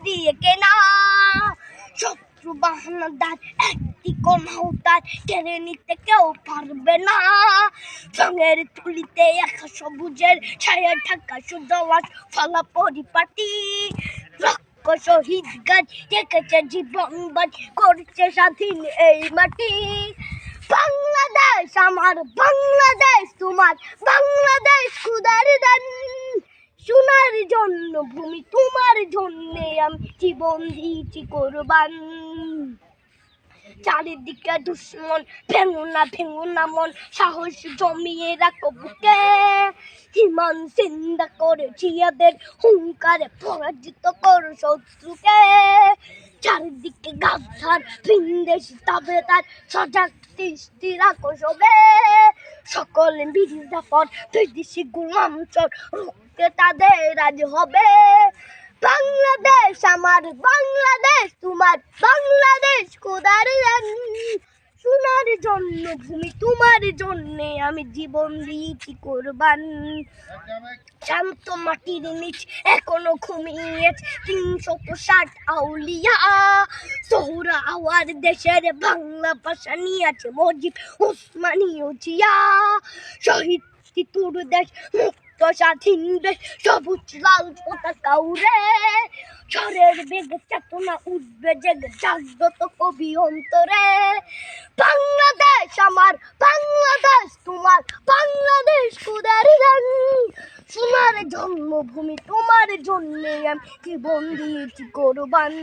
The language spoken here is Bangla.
দিয়ে কেনা। শত্রু বাহানাদার একটি কণাও তার কেড়ে নিতে কেউ পারবে না। রঙের তুলিতে একা সবুজের ছায়া ঢাকা সুদলাস ফলা পরিপাটি। লক্ষ শহীদ গাছ রেখেছে জীবন বাজ করছে স্বাধীন এই মাটি। বাংলাদেশ আমার, বাংলাদেশ তোমার, বাংলাদেশ খুদার দান। সোনার জন্য ভূমি তোমার জন্যে আমি জীবন দিয়েছি কোরবান। চারিদিকে দুশ্মন, ভেঙো না মন, সাহস জমিয়ে রাখো বুকে। ইমান জিন্দা করে জিয়াদের হুঙ্কারে পরাজিত করো শত্রুকে। চারিদিকে গাদ্দার ভিনদেশী তাবেদার সজাগ দৃষ্টি রাখো সবে। সকল মির্জাফর বিদেশি গোলাম চোর রুখতে তাদের আজ হবে। বাংলাদেশ আমার, বাংলাদেশ তোমার, বাংলাদেশ খোদার দান। সোনার জন্য ভূমি তোমার জন্যে আমি জীবন দিয়েছি কোরবান। শান্ত মাটির নিচ এখনো ঘুমিয়েছে ৩৬০ আউলিয়া। সোহরা আওয়ার দেশের বাংলা ভাষা নিয়েছে মজিব উসমানীয় জিয়া। শহীদ তিতুর দেশ, মুক্ত স্বাধীন দেশ, সবুজ লাল পতাকা উড়ে। ঝড়ের বেগে চেতনা উঠবে জেগে জাগ্রত কবি অন্তরে। বাংলাদেশ আমার, বাংলাদেশ তোমার, বাংলাদেশ খোদার দান। সোনার জন্মভূমি তোমার জন্যে আমি জীবন দিয়েছি কোরবান।